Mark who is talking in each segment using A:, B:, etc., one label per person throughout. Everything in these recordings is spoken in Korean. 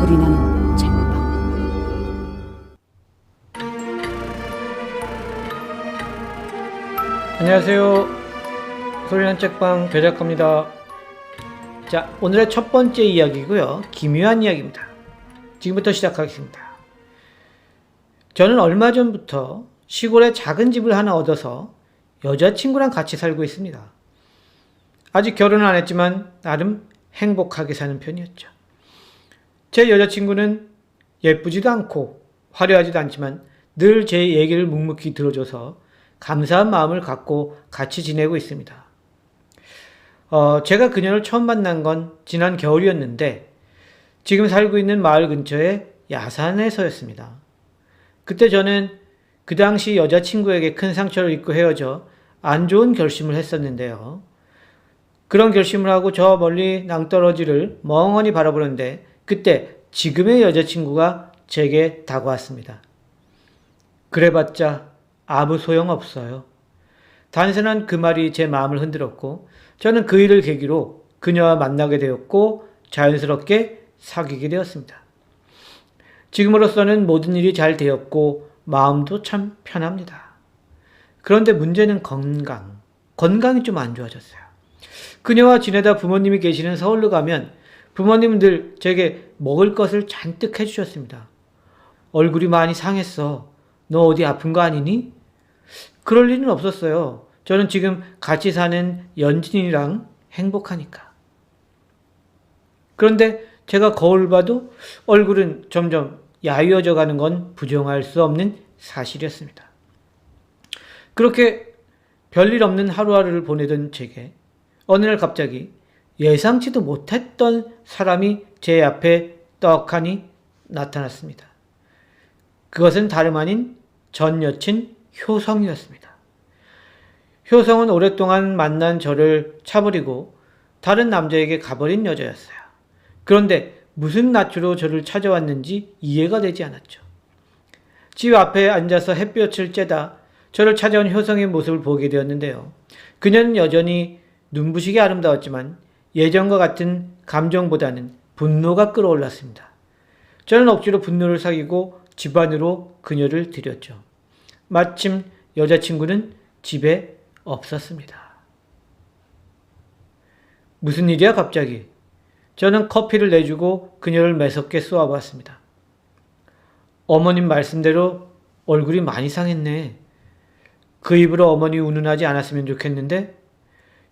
A: 소리나는 책방.
B: 안녕하세요. 소리나는 책방 배작가입니다. 자, 오늘의 첫 번째 이야기고요. 기묘한 이야기입니다. 지금부터 시작하겠습니다. 저는 얼마 전부터 시골에 작은 집을 하나 얻어서 여자친구랑 같이 살고 있습니다. 아직 결혼은 안 했지만 나름 행복하게 사는 편이었죠. 제 여자친구는 예쁘지도 않고 화려하지도 않지만 늘 제 얘기를 묵묵히 들어줘서 감사한 마음을 갖고 같이 지내고 있습니다. 제가 그녀를 처음 만난 건 지난 겨울이었는데 지금 살고 있는 마을 근처의 야산에서였습니다. 그때 저는 그 당시 여자친구에게 큰 상처를 입고 헤어져 안 좋은 결심을 했었는데요. 그런 결심을 하고 저 멀리 낭떠러지를 멍하니 바라보는데 그때 지금의 여자친구가 제게 다가왔습니다. 그래봤자 아무 소용없어요. 단순한 그 말이 제 마음을 흔들었고 저는 그 일을 계기로 그녀와 만나게 되었고 자연스럽게 사귀게 되었습니다. 지금으로서는 모든 일이 잘 되었고 마음도 참 편합니다. 그런데 문제는 건강이 좀 안 좋아졌어요. 그녀와 지내다 부모님이 계시는 서울로 가면 부모님들 제게 먹을 것을 잔뜩 해주셨습니다. 얼굴이 많이 상했어. 너 어디 아픈 거 아니니? 그럴 일은 없었어요. 저는 지금 같이 사는 연진이랑 행복하니까. 그런데 제가 거울 봐도 얼굴은 점점 야위어져 가는 건 부정할 수 없는 사실이었습니다. 그렇게 별일 없는 하루하루를 보내던 제게 어느 날 갑자기 예상치도 못했던 사람이 제 앞에 떡하니 나타났습니다. 그것은 다름 아닌 전 여친 효성이었습니다. 효성은 오랫동안 만난 저를 차버리고 다른 남자에게 가버린 여자였어요. 그런데 무슨 낯으로 저를 찾아왔는지 이해가 되지 않았죠. 집 앞에 앉아서 햇볕을 쬐다 저를 찾아온 효성의 모습을 보게 되었는데요. 그녀는 여전히 눈부시게 아름다웠지만 예전과 같은 감정보다는 분노가 끌어올랐습니다. 저는 억지로 분노를 사귀고 집 안으로 그녀를 들였죠. 마침 여자친구는 집에 없었습니다. 무슨 일이야 갑자기? 저는 커피를 내주고 그녀를 매섭게 쏘아봤습니다. 어머님 말씀대로 얼굴이 많이 상했네. 그 입으로 어머니 운운하지 않았으면 좋겠는데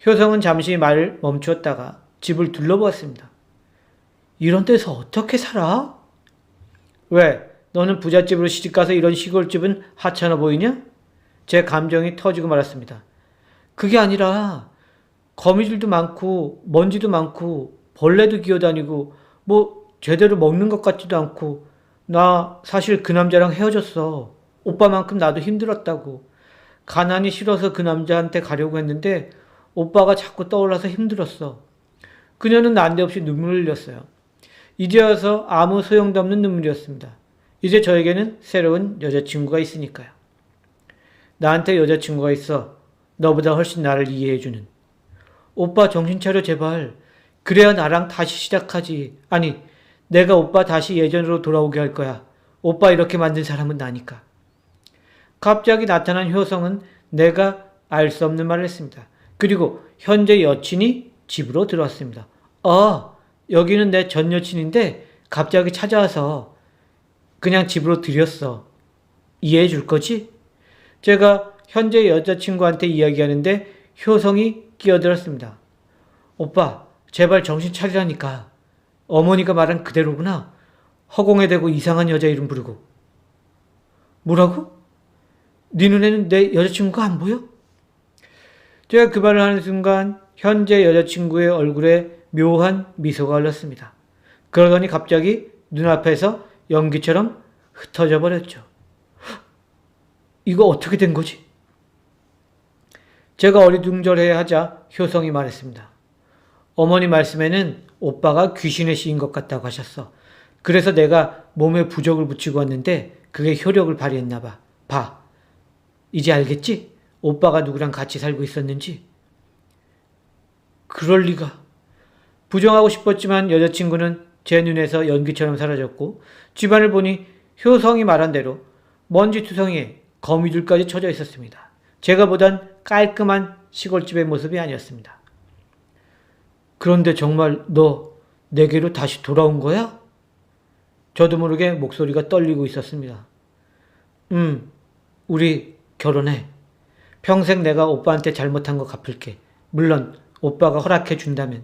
B: 효성은 잠시 말을 멈추었다가 집을 둘러보았습니다. 이런 데서 어떻게 살아? 왜? 너는 부잣집으로 시집가서 이런 시골집은 하찮아 보이냐? 제 감정이 터지고 말았습니다. 그게 아니라 거미줄도 많고 먼지도 많고 벌레도 기어다니고 뭐 제대로 먹는 것 같지도 않고 나 사실 그 남자랑 헤어졌어. 오빠만큼 나도 힘들었다고. 가난이 싫어서 그 남자한테 가려고 했는데 오빠가 자꾸 떠올라서 힘들었어. 그녀는 난데없이 눈물을 흘렸어요. 이제 와서 아무 소용도 없는 눈물이었습니다. 이제 저에게는 새로운 여자친구가 있으니까요. 나한테 여자친구가 있어. 너보다 훨씬 나를 이해해주는. 오빠 정신 차려 제발. 그래야 나랑 다시 시작하지. 아니, 내가 오빠 다시 예전으로 돌아오게 할 거야. 오빠 이렇게 만든 사람은 나니까. 갑자기 나타난 효성은 내가 알 수 없는 말을 했습니다. 그리고 현재 여친이 집으로 들어왔습니다. 여기는 내 전 여친인데 갑자기 찾아와서 그냥 집으로 들였어. 이해해 줄 거지? 제가 현재 여자친구한테 이야기하는데 효성이 끼어들었습니다. 오빠, 제발 정신 차리라니까. 어머니가 말한 그대로구나. 허공에 대고 이상한 여자 이름 부르고. 뭐라고? 네 눈에는 내 여자친구가 안 보여? 제가 그 말을 하는 순간 현재 여자친구의 얼굴에 묘한 미소가 흘렀습니다. 그러더니 갑자기 눈앞에서 연기처럼 흩어져 버렸죠. 이거 어떻게 된 거지? 제가 어리둥절해 하자 효성이 말했습니다. 어머니 말씀에는 오빠가 귀신에 씌인 것 같다고 하셨어. 그래서 내가 몸에 부적을 붙이고 왔는데 그게 효력을 발휘했나 봐. 봐. 이제 알겠지? 오빠가 누구랑 같이 살고 있었는지. 그럴 리가. 부정하고 싶었지만 여자친구는 제 눈에서 연기처럼 사라졌고 집안을 보니 효성이 말한 대로 먼지투성이에 거미줄까지 쳐져 있었습니다. 제가 보던 깔끔한 시골집의 모습이 아니었습니다. 그런데 정말 너 내게로 다시 돌아온 거야? 저도 모르게 목소리가 떨리고 있었습니다. 우리 결혼해. 평생 내가 오빠한테 잘못한 거 갚을게. 물론 오빠가 허락해 준다면.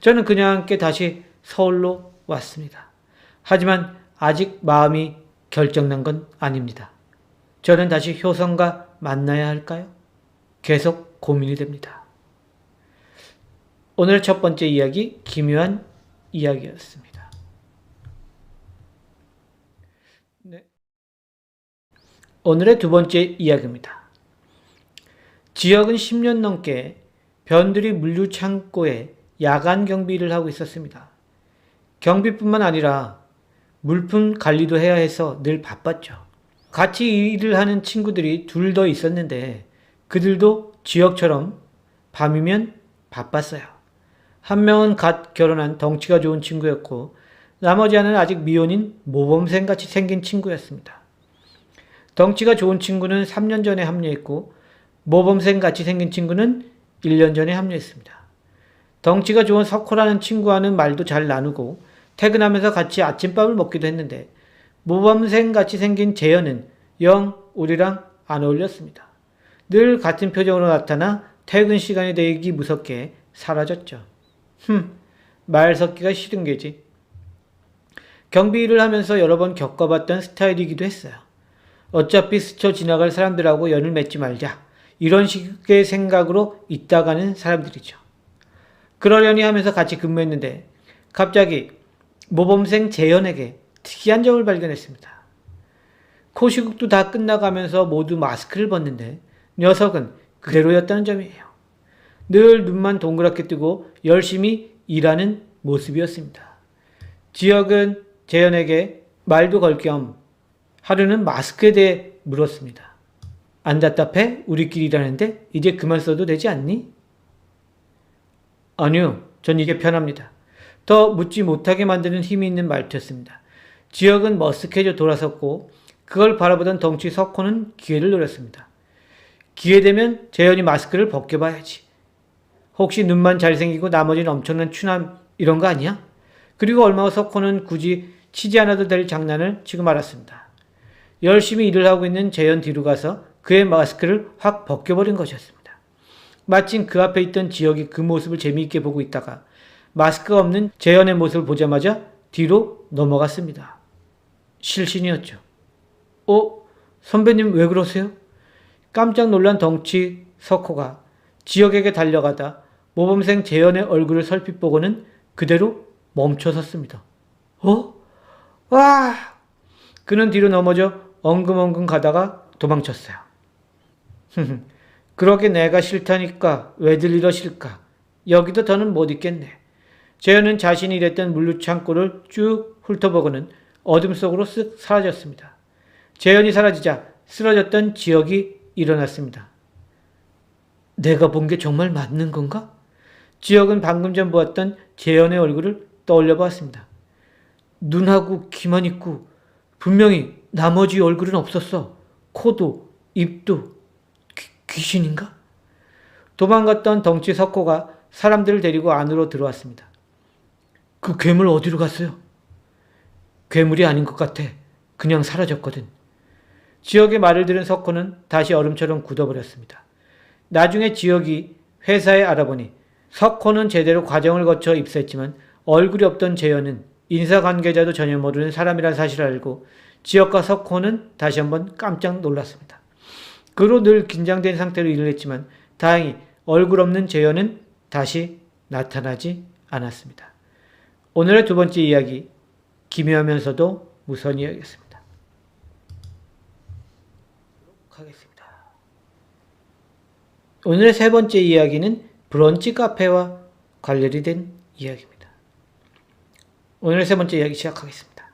B: 저는 그녀와 함께 다시 서울로 왔습니다. 하지만 아직 마음이 결정난 건 아닙니다. 저는 다시 효성과 만나야 할까요? 계속 고민이 됩니다. 오늘 첫 번째 이야기, 기묘한 이야기였습니다. 네. 오늘의 두 번째 이야기입니다. 지역은 10년 넘게 변두리 물류창고에 야간 경비 일을 하고 있었습니다. 경비뿐만 아니라 물품 관리도 해야 해서 늘 바빴죠. 같이 일을 하는 친구들이 둘 더 있었는데 그들도 지역처럼 밤이면 바빴어요. 한 명은 갓 결혼한 덩치가 좋은 친구였고 나머지 하나는 아직 미혼인 모범생같이 생긴 친구였습니다. 덩치가 좋은 친구는 3년 전에 합류했고 모범생같이 생긴 친구는 1년 전에 합류했습니다. 덩치가 좋은 석호라는 친구와는 말도 잘 나누고 퇴근하면서 같이 아침밥을 먹기도 했는데 모범생같이 생긴 재현은 영 우리랑 안 어울렸습니다. 늘 같은 표정으로 나타나 퇴근 시간이 되기 무섭게 사라졌죠. 말 섞기가 싫은 게지. 경비 일을 하면서 여러 번 겪어봤던 스타일이기도 했어요. 어차피 스쳐 지나갈 사람들하고 연을 맺지 말자. 이런 식의 생각으로 있다가는 사람들이죠. 그러려니 하면서 같이 근무했는데 갑자기 모범생 재현에게 특이한 점을 발견했습니다. 코시국도 다 끝나가면서 모두 마스크를 벗는데 녀석은 그대로였다는 점이에요. 늘 눈만 동그랗게 뜨고 열심히 일하는 모습이었습니다. 지역은 재현에게 말도 걸 겸 하루는 마스크에 대해 물었습니다. 안 답답해? 우리끼리 일하는데 이제 그만 써도 되지 않니? 아니요, 전 이게 편합니다. 더 묻지 못하게 만드는 힘이 있는 말투였습니다. 지역은 머쓱해져 돌아섰고 그걸 바라보던 덩치 석호는 기회를 노렸습니다. 기회되면 재현이 마스크를 벗겨봐야지. 혹시 눈만 잘생기고 나머지는 엄청난 추남 이런 거 아니야? 그리고 얼마 후 석호는 굳이 치지 않아도 될 장난을 치고 말았습니다. 열심히 일을 하고 있는 재현 뒤로 가서 그의 마스크를 확 벗겨버린 것이었습니다. 마침 그 앞에 있던 지역이 그 모습을 재미있게 보고 있다가 마스크가 없는 재현의 모습을 보자마자 뒤로 넘어갔습니다. 실신이었죠. 선배님 왜 그러세요? 깜짝 놀란 덩치 석호가 지역에게 달려가다 모범생 재현의 얼굴을 설핏 보고는 그대로 멈춰섰습니다. 와! 그는 뒤로 넘어져 엉금엉금 가다가 도망쳤어요. 그러게 내가 싫다니까 왜들 이러실까? 여기도 더는 못 있겠네. 재현은 자신이 일했던 물류창고를 쭉 훑어보고는 어둠 속으로 쓱 사라졌습니다. 재현이 사라지자 쓰러졌던 지역이 일어났습니다. 내가 본 게 정말 맞는 건가? 지역은 방금 전 보았던 재현의 얼굴을 떠올려 보았습니다. 눈하고 귀만 있고 분명히 나머지 얼굴은 없었어. 코도 입도 귀신인가? 도망갔던 덩치 석호가 사람들을 데리고 안으로 들어왔습니다. 그 괴물 어디로 갔어요? 괴물이 아닌 것 같아. 그냥 사라졌거든. 지역의 말을 들은 석호는 다시 얼음처럼 굳어버렸습니다. 나중에 지역이 회사에 알아보니 석호는 제대로 과정을 거쳐 입사했지만 얼굴이 없던 재현은 인사관계자도 전혀 모르는 사람이라는 사실을 알고 지역과 석호는 다시 한번 깜짝 놀랐습니다. 그로 늘 긴장된 상태로 일을 했지만 다행히 얼굴 없는 재현은 다시 나타나지 않았습니다. 오늘의 두 번째 이야기, 기묘하면서도 무서운 이야기였습니다. 하겠습니다. 오늘의 세 번째 이야기는 브런치 카페와 관련이 된 이야기입니다. 오늘의 세 번째 이야기 시작하겠습니다.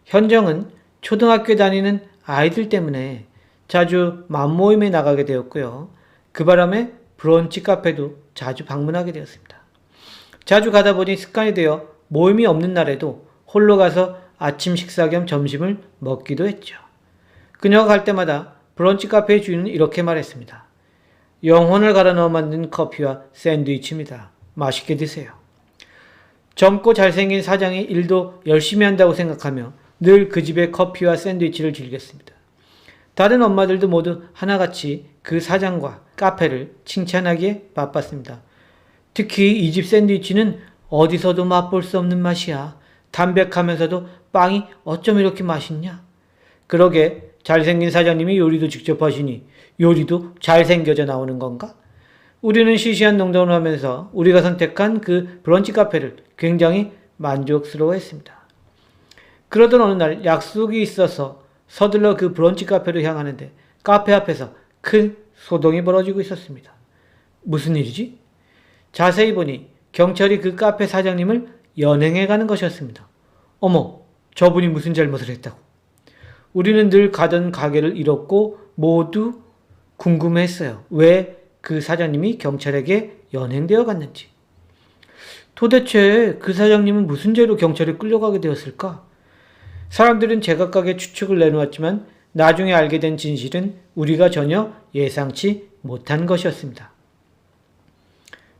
B: 현정은 초등학교에 다니는 아이들 때문에 자주 맘모임에 나가게 되었고요. 그 바람에 브런치 카페도 자주 방문하게 되었습니다. 자주 가다 보니 습관이 되어 모임이 없는 날에도 홀로 가서 아침 식사 겸 점심을 먹기도 했죠. 그녀가 갈 때마다 브런치 카페의 주인은 이렇게 말했습니다. 영혼을 갈아 넣어 만든 커피와 샌드위치입니다. 맛있게 드세요. 젊고 잘생긴 사장이 일도 열심히 한다고 생각하며 늘 그 집의 커피와 샌드위치를 즐겼습니다. 다른 엄마들도 모두 하나같이 그 사장과 카페를 칭찬하기에 바빴습니다. 특히 이 집 샌드위치는 어디서도 맛볼 수 없는 맛이야. 담백하면서도 빵이 어쩜 이렇게 맛있냐? 그러게 잘생긴 사장님이 요리도 직접 하시니 요리도 잘생겨져 나오는 건가? 우리는 시시한 농담을 하면서 우리가 선택한 그 브런치 카페를 굉장히 만족스러워했습니다. 그러던 어느 날 약속이 있어서 서둘러 그 브런치 카페로 향하는데 카페 앞에서 큰 소동이 벌어지고 있었습니다. 무슨 일이지? 자세히 보니 경찰이 그 카페 사장님을 연행해 가는 것이었습니다. 어머, 저분이 무슨 잘못을 했다고? 우리는 늘 가던 가게를 잃었고 모두 궁금했어요. 왜 그 사장님이 경찰에게 연행되어 갔는지. 도대체 그 사장님은 무슨 죄로 경찰에 끌려가게 되었을까? 사람들은 제각각의 추측을 내놓았지만 나중에 알게 된 진실은 우리가 전혀 예상치 못한 것이었습니다.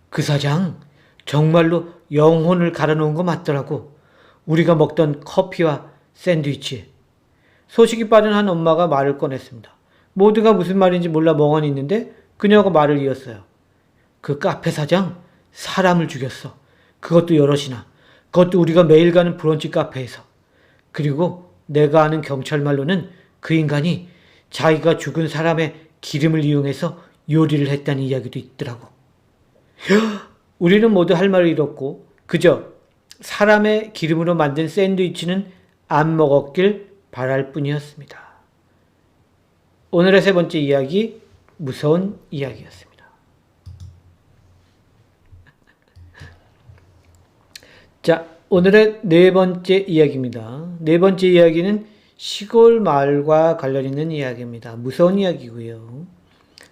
B: 그 사장 정말로 영혼을 갈아놓은 거 맞더라고. 우리가 먹던 커피와 샌드위치. 소식이 빠른 한 엄마가 말을 꺼냈습니다. 모두가 무슨 말인지 몰라 멍하니 있는데 그녀가 말을 이었어요. 그 카페 사장 사람을 죽였어. 그것도 여럿이나. 그것도 우리가 매일 가는 브런치 카페에서. 그리고 내가 아는 경찰 말로는 그 인간이 자기가 죽은 사람의 기름을 이용해서 요리를 했다는 이야기도 있더라고. 우리는 모두 할 말을 잃었고 그저 사람의 기름으로 만든 샌드위치는 안 먹었길 바랄 뿐이었습니다. 오늘의 세 번째 이야기, 무서운 이야기였습니다. 자, 오늘의 네 번째 이야기입니다. 네 번째 이야기는 시골 마을과 관련 있는 이야기입니다. 무서운 이야기고요.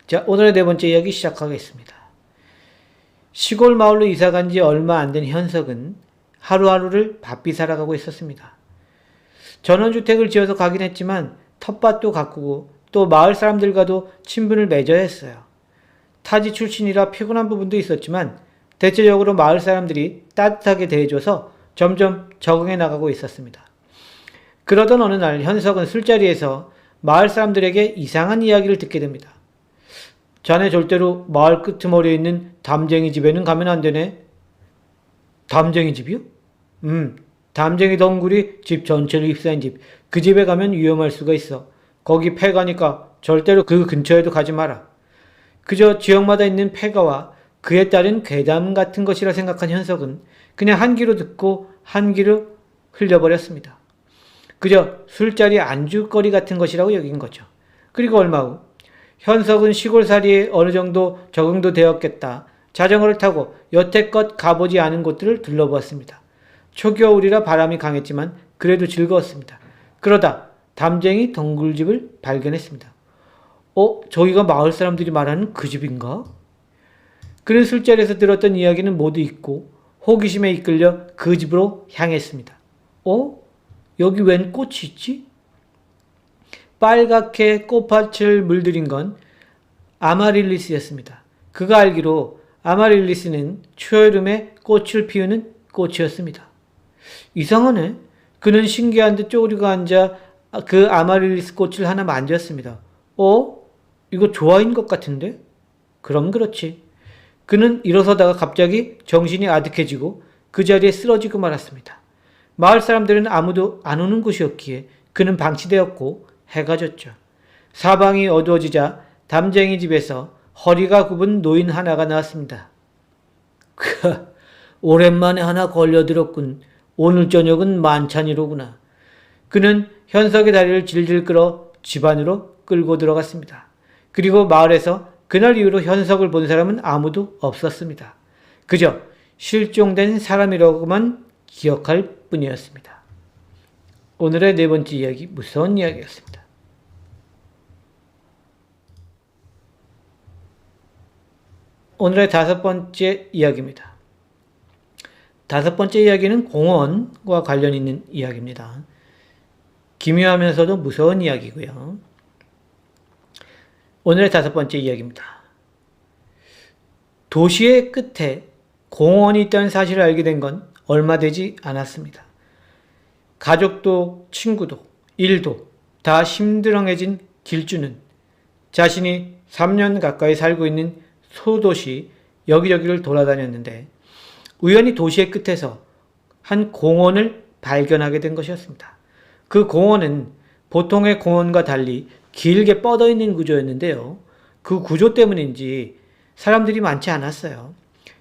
B: 자, 오늘의 네 번째 이야기 시작하겠습니다. 시골 마을로 이사 간 지 얼마 안 된 현석은 하루하루를 바삐 살아가고 있었습니다. 전원주택을 지어서 가긴 했지만 텃밭도 가꾸고 또 마을 사람들과도 친분을 맺어야 했어요. 타지 출신이라 피곤한 부분도 있었지만 대체적으로 마을 사람들이 따뜻하게 대해줘서 점점 적응해 나가고 있었습니다. 그러던 어느 날 현석은 술자리에서 마을 사람들에게 이상한 이야기를 듣게 됩니다. 자네 절대로 마을 끄트머리에 있는 담쟁이 집에는 가면 안 되네. 담쟁이 집이요? 담쟁이 덩굴이 집 전체를 휩싸인 집. 그 집에 가면 위험할 수가 있어. 거기 폐가니까 절대로 그 근처에도 가지 마라. 그저 지역마다 있는 폐가와 그에 따른 괴담 같은 것이라 생각한 현석은 그냥 한 귀로 듣고 한 귀로 흘려버렸습니다. 그저 술자리 안주거리 같은 것이라고 여긴 거죠. 그리고 얼마 후 현석은 시골살이에 어느 정도 적응도 되었겠다. 자전거를 타고 여태껏 가보지 않은 곳들을 둘러보았습니다. 초겨울이라 바람이 강했지만 그래도 즐거웠습니다. 그러다 담쟁이 덩굴집을 발견했습니다. 저기가 마을 사람들이 말하는 그 집인가? 그는 술자리에서 들었던 이야기는 모두 잊고 호기심에 이끌려 그 집으로 향했습니다. 여기 웬 꽃이 있지? 빨갛게 꽃밭을 물들인 건 아마릴리스였습니다. 그가 알기로 아마릴리스는 초여름에 꽃을 피우는 꽃이었습니다. 이상하네. 그는 신기한 듯 쪼그리고 앉아 그 아마릴리스 꽃을 하나 만졌습니다. 이거 좋아인 것 같은데? 그럼 그렇지. 그는 일어서다가 갑자기 정신이 아득해지고 그 자리에 쓰러지고 말았습니다. 마을 사람들은 아무도 안 오는 곳이었기에 그는 방치되었고 해가 졌죠. 사방이 어두워지자 담쟁이 집에서 허리가 굽은 노인 하나가 나왔습니다. 오랜만에 하나 걸려들었군. 오늘 저녁은 만찬이로구나. 그는 현석의 다리를 질질 끌어 집 안으로 끌고 들어갔습니다. 그리고 마을에서 그날 이후로 현석을 본 사람은 아무도 없었습니다. 그저 실종된 사람이라고만 기억할 뿐이었습니다. 오늘의 네 번째 이야기, 무서운 이야기였습니다. 오늘의 다섯 번째 이야기입니다. 다섯 번째 이야기는 공원과 관련 있는 이야기입니다. 기묘하면서도 무서운 이야기고요. 오늘의 다섯 번째 이야기입니다. 도시의 끝에 공원이 있다는 사실을 알게 된 건 얼마 되지 않았습니다. 가족도 친구도 일도 다 심드렁해진 길주는 자신이 3년 가까이 살고 있는 소도시 여기저기를 돌아다녔는데 우연히 도시의 끝에서 한 공원을 발견하게 된 것이었습니다. 그 공원은 보통의 공원과 달리 길게 뻗어 있는 구조였는데요. 그 구조 때문인지 사람들이 많지 않았어요.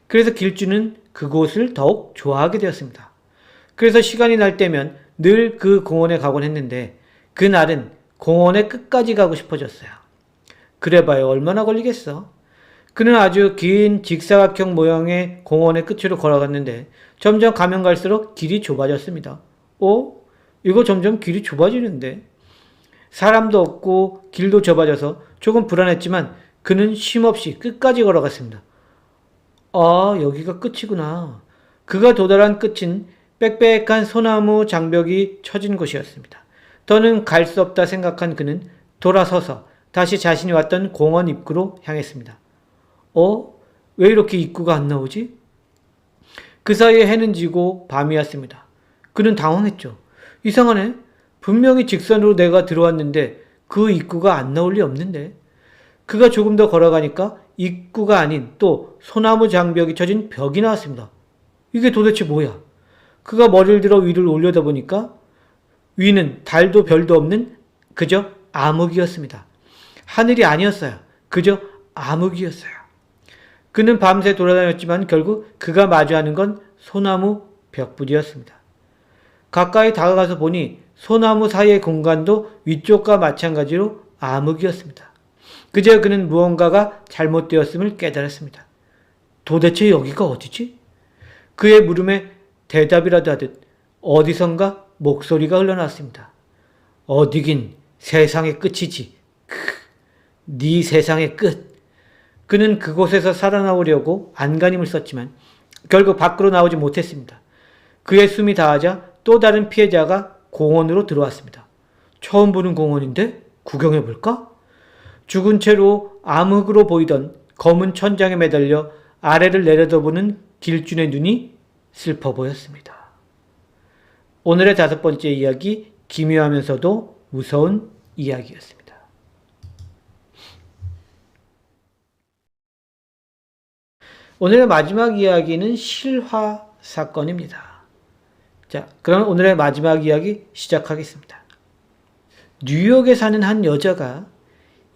B: 그래서 길주는 그곳을 더욱 좋아하게 되었습니다. 그래서 시간이 날 때면 늘 그 공원에 가곤 했는데 그날은 공원의 끝까지 가고 싶어졌어요. 그래봐요. 얼마나 걸리겠어? 그는 아주 긴 직사각형 모양의 공원의 끝으로 걸어갔는데 점점 가면 갈수록 길이 좁아졌습니다. 이거 점점 길이 좁아지는데? 사람도 없고 길도 좁아져서 조금 불안했지만 그는 쉼없이 끝까지 걸어갔습니다. 여기가 끝이구나. 그가 도달한 끝은 빽빽한 소나무 장벽이 쳐진 곳이었습니다. 더는 갈 수 없다 생각한 그는 돌아서서 다시 자신이 왔던 공원 입구로 향했습니다. 왜 이렇게 입구가 안 나오지? 그 사이에 해는 지고 밤이 왔습니다. 그는 당황했죠. 이상하네. 분명히 직선으로 내가 들어왔는데 그 입구가 안 나올 리 없는데. 그가 조금 더 걸어가니까 입구가 아닌 또 소나무 장벽이 쳐진 벽이 나왔습니다. 이게 도대체 뭐야? 그가 머리를 들어 위를 올려다보니까 위는 달도 별도 없는 그저 암흑이었습니다. 하늘이 아니었어요. 그저 암흑이었어요. 그는 밤새 돌아다녔지만 결국 그가 마주하는 건 소나무 벽뿐이었습니다. 가까이 다가가서 보니 소나무 사이의 공간도 위쪽과 마찬가지로 암흑이었습니다. 그저 그는 무언가가 잘못되었음을 깨달았습니다. 도대체 여기가 어디지? 그의 물음에 대답이라도 하듯 어디선가 목소리가 흘러나왔습니다. 어디긴 세상의 끝이지. 네 세상의 끝. 그는 그곳에서 살아나오려고 안간힘을 썼지만 결국 밖으로 나오지 못했습니다. 그의 숨이 다하자 또 다른 피해자가 공원으로 들어왔습니다. 처음 보는 공원인데 구경해볼까? 죽은 채로 암흑으로 보이던 검은 천장에 매달려 아래를 내려다보는 길준의 눈이 슬퍼 보였습니다. 오늘의 다섯 번째 이야기, 기묘하면서도 무서운 이야기였습니다. 오늘의 마지막 이야기는 실화 사건입니다. 자, 그럼 오늘의 마지막 이야기 시작하겠습니다. 뉴욕에 사는 한 여자가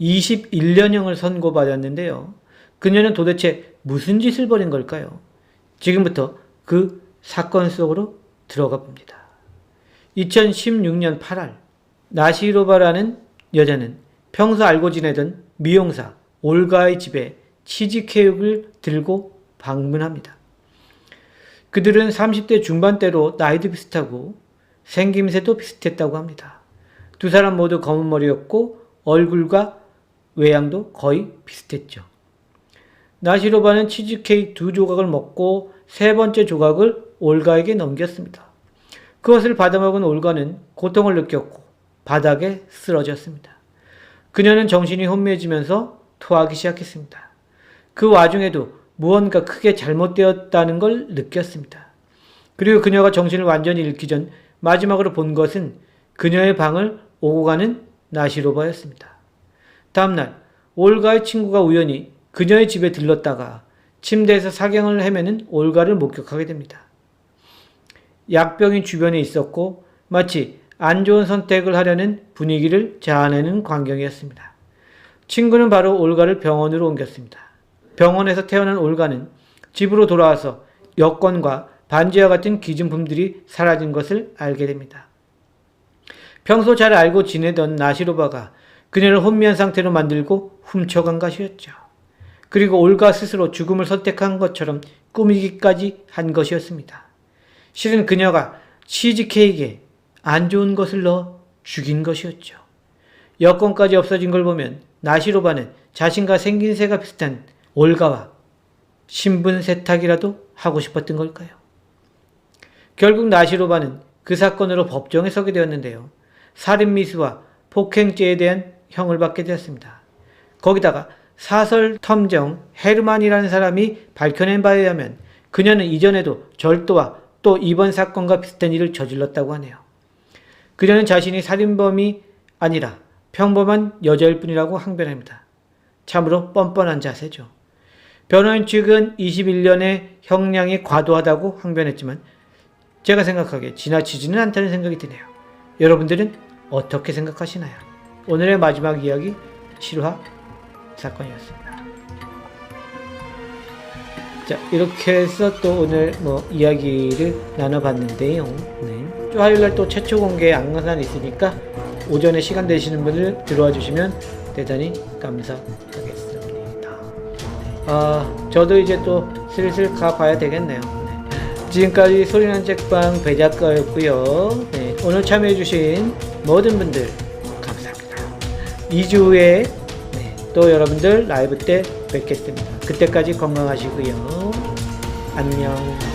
B: 21년형을 선고받았는데요. 그녀는 도대체 무슨 짓을 벌인 걸까요? 지금부터 그 사건 속으로 들어가 봅니다. 2016년 8월 나시로바라는 여자는 평소 알고 지내던 미용사 올가의 집에 치즈케이크를 들고 방문합니다. 그들은 30대 중반대로 나이도 비슷하고 생김새도 비슷했다고 합니다. 두 사람 모두 검은 머리였고 얼굴과 외양도 거의 비슷했죠. 나시로바는 치즈케이크 2조각을 먹고 세 번째 조각을 올가에게 넘겼습니다. 그것을 받아먹은 올가는 고통을 느꼈고 바닥에 쓰러졌습니다. 그녀는 정신이 혼미해지면서 토하기 시작했습니다. 그 와중에도 무언가 크게 잘못되었다는 걸 느꼈습니다. 그리고 그녀가 정신을 완전히 잃기 전 마지막으로 본 것은 그녀의 방을 오고 가는 나시로바였습니다. 다음날 올가의 친구가 우연히 그녀의 집에 들렀다가 침대에서 사경을 헤매는 올가를 목격하게 됩니다. 약병이 주변에 있었고 마치 안 좋은 선택을 하려는 분위기를 자아내는 광경이었습니다. 친구는 바로 올가를 병원으로 옮겼습니다. 병원에서 태어난 올가는 집으로 돌아와서 여권과 반지와 같은 기증품들이 사라진 것을 알게 됩니다. 평소 잘 알고 지내던 나시로바가 그녀를 혼미한 상태로 만들고 훔쳐간 것이었죠. 그리고 올가 스스로 죽음을 선택한 것처럼 꾸미기까지 한 것이었습니다. 실은 그녀가 치즈케이크에 안 좋은 것을 넣어 죽인 것이었죠. 여권까지 없어진 걸 보면 나시로바는 자신과 생긴새가 비슷한 올가와 신분 세탁이라도 하고 싶었던 걸까요? 결국 나시로바는 그 사건으로 법정에 서게 되었는데요. 살인미수와 폭행죄에 대한 형을 받게 되었습니다. 거기다가 사설 텀정 헤르만이라는 사람이 밝혀낸 바에 의하면 그녀는 이전에도 절도와 또 이번 사건과 비슷한 일을 저질렀다고 하네요. 그녀는 자신이 살인범이 아니라 평범한 여자일 뿐이라고 항변합니다. 참으로 뻔뻔한 자세죠. 변호인 측은 21년의 형량이 과도하다고 항변했지만 제가 생각하기에 지나치지는 않다는 생각이 드네요. 여러분들은 어떻게 생각하시나요? 오늘의 마지막 이야기 실화 사건이었습니다. 자, 이렇게 해서 또 오늘 이야기를 나눠봤는데요. 네. 화요일날 또 최초 공개 안간한 있으니까 오전에 시간 되시는 분들 들어와 주시면 대단히 감사하겠습니다. 저도 이제 또 슬슬 가봐야 되겠네요. 네. 지금까지 소리난 책방 배작가였고요. 네. 오늘 참여해주신 모든 분들 감사합니다. 2주 후에 또 여러분들 라이브 때 뵙겠습니다. 그때까지 건강하시고요. 안녕.